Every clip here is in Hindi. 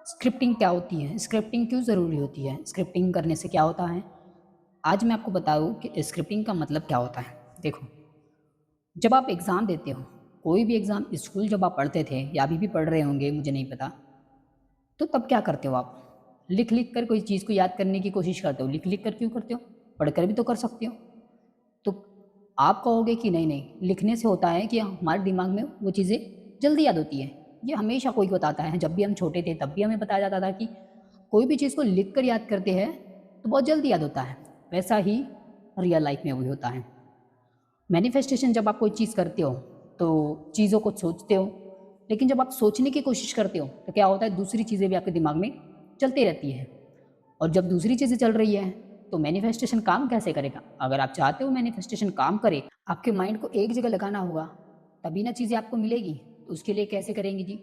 स्क्रिप्टिंग क्या होती है? स्क्रिप्टिंग क्यों ज़रूरी होती है? स्क्रिप्टिंग करने से क्या होता है? आज मैं आपको बताऊँ कि स्क्रिप्टिंग का मतलब क्या होता है। देखो, जब आप एग्ज़ाम देते हो, कोई भी एग्ज़ाम स्कूल जब आप पढ़ते थे या अभी भी पढ़ रहे होंगे मुझे नहीं पता, तो तब क्या करते हो आप? लिख-लिख कर कोई चीज़ को याद करने की कोशिश करते हो। लिख-लिख कर क्यों करते हो? पढ़कर भी तो कर सकते हो। तो आप कहोगे कि नहीं-नहीं, लिखने से होता है कि हमारे दिमाग में वो चीज़ें जल्दी याद होती हैं। ये हमेशा कोई बताता है, जब भी हम छोटे थे तब भी हमें बताया जाता था कि कोई भी चीज़ को लिख कर याद करते हैं, तो बहुत जल्दी याद होता है। वैसा ही रियल लाइफ़ में भी होता है। मैनिफेस्टेशन जब आप कोई चीज़ करते हो, तो चीज़ों को सोचते हो, लेकिन जब आप सोचने की कोशिश करते हो, तो क्या होता है दूसरी चीज़ें भी आपके दिमाग में चलती रहती हैं। और जब दूसरी चीज़ें चल रही है, तो मैनिफेस्टेशन काम कैसे करेगा? अगर आप चाहते हो मैनिफेस्टेशन काम करे, आपके माइंड को एक जगह लगाना होगा, तभी ना चीज़ें आपको मिलेगी। तो उसके लिए कैसे करेंगे जी?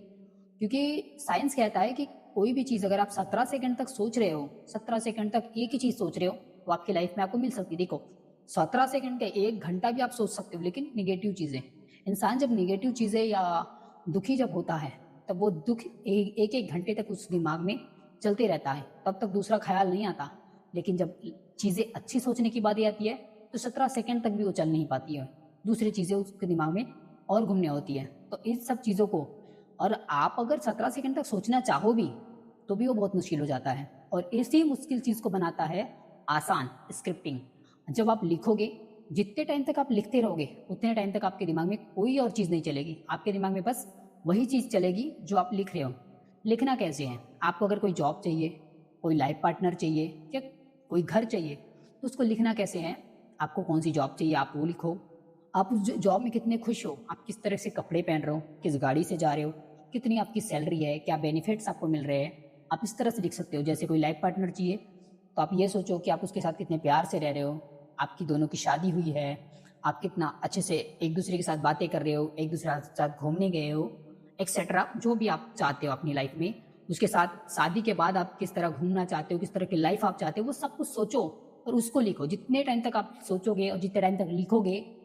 क्योंकि साइंस कहता है कि कोई भी चीज़ अगर आप 17 सेकंड तक सोच रहे हो, 17 सेकंड तक एक ही चीज़ सोच रहे हो, तो आपकी लाइफ में आपको मिल सकती है। देखो, 17 सेकंड क्या 1 घंटा भी आप सोच सकते हो, लेकिन नेगेटिव चीज़ें। इंसान जब नेगेटिव चीज़ें या दुखी जब होता है, तब वो दुःख एक-एक घंटे तक उस दिमाग में चलते रहता है, तब तक दूसरा ख़्याल नहीं आता। लेकिन जब चीज़ें अच्छी सोचने की बारी आती है, तो 17 सेकंड तक भी वो चल नहीं पाती है। दूसरी चीज़ें उसके दिमाग में और घूमने होती है। तो इन सब चीज़ों को और आप अगर 17 सेकंड तक सोचना चाहो भी, तो भी वो बहुत मुश्किल हो जाता है और इसी मुश्किल चीज़ को बनाता है आसान स्क्रिप्टिंग। जब आप लिखोगे, जितने टाइम तक आप लिखते रहोगे, उतने टाइम तक आपके दिमाग में कोई और चीज़ नहीं चलेगी। आपके दिमाग में बस वही चीज़ चलेगी जो आप लिख रहे हो। लिखना कैसे है? आपको अगर कोई जॉब चाहिए, कोई लाइफ़ पार्टनर चाहिए या कोई घर चाहिए, तो उसको लिखना कैसे है? आपको कौन-सी जॉब चाहिए, आप वो लिखो। आप उस ज जॉब में कितने खुश हो, आप किस तरह से कपड़े पहन रहे हो, किस गाड़ी से जा रहे हो, कितनी आपकी सैलरी है, क्या बेनिफिट्स आपको मिल रहे हैं, आप इस तरह से लिख सकते हो। जैसे कोई लाइफ़ पार्टनर चाहिए, तो आप ये सोचो कि आप उसके साथ कितने प्यार से रह रहे हो, आपकी दोनों की शादी हुई है, आप कितना अच्छे से एक-दूसरे के साथ बातें कर रहे हो, एक-दूसरे के साथ घूमने गए हो, एक्सेट्रा जो भी आप चाहते हो अपनी लाइफ़ में। उसके साथ शादी के बाद आप किस तरह घूमना चाहते हो, किस तरह की लाइफ़ आप चाहते हो, वो सब कुछ सोचो और उसको लिखो। जितने टाइम तक आप सोचोगे और जितने टाइम तक लिखोगे,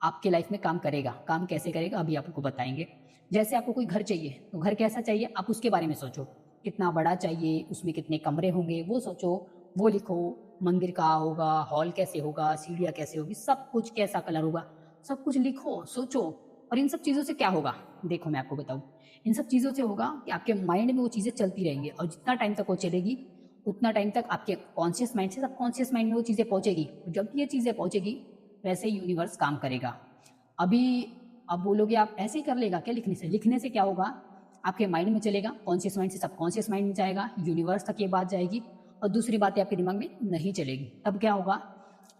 आपके लाइफ में काम करेगा। काम कैसे करेगा अभी आपको बताएँगे। जैसे आपको कोई घर चाहिए, तो घर कैसा चाहिए आप उसके बारे में सोचो। कितना बड़ा चाहिए, उसमें कितने कमरे होंगे वो सोचो, वो लिखो। मंदिर कहाँ होगा, हॉल कैसे होगा, सीढ़ियाँ कैसे होगी, सब कुछ कैसा कलर होगा, सब कुछ लिखो, सोचो। और इन सब चीज़ों से क्या होगा? देखो मैं आपको बताऊँ। इन सब चीज़ों से होगा कि आपके माइंड में वो चीज़ें चलती रहेंगी और जितना टाइम तक वो चलेगी, उतना टाइम तक आपके कॉन्शियस माइंड से सबकॉन्शियस माइंड में वो चीज़ें पहुँचेगी। जब ये चीज़ें पहुँचेगी, वैसे ही यूनिवर्स काम करेगा। अभी आप बोलोगे आप ऐसे ही कर लेगा क्या लिखने से? लिखने से क्या होगा? आपके माइंड में चलेगा, कॉन्शियस माइंड से सबकॉन्शियस माइंड में जाएगा, यूनिवर्स तक ये बात जाएगी और दूसरी बातें आपके दिमाग में नहीं चलेगी। तब क्या होगा?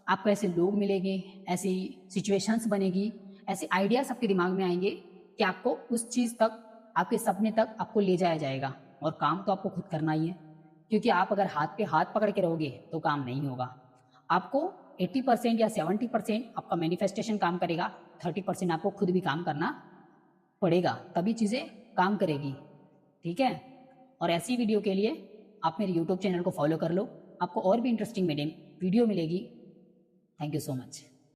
आपको ऐसे लोग मिलेंगे, ऐसी सिचुएशंस बनेगी, ऐसे आइडियाज़ आपके दिमाग में आएँगे कि आपको उस चीज़ तक, आपके सपने तक आपको ले जाया जाएगा और काम तो आपको खुद करना ही है। क्योंकि आप अगर हाथ पे हाथ पकड़ के रहोगे, तो काम नहीं होगा। आपको 80% या 70% आपका मैनिफेस्टेशन काम करेगा, 30% आपको खुद भी काम करना पड़ेगा, तभी चीज़ें काम करेगी, ठीक है? और ऐसी वीडियो के लिए आप मेरे यूट्यूब चैनल को फ़ॉलो कर लो, आपको और भी इंटरेस्टिंग वीडियो मिलेगी। Thank you so much.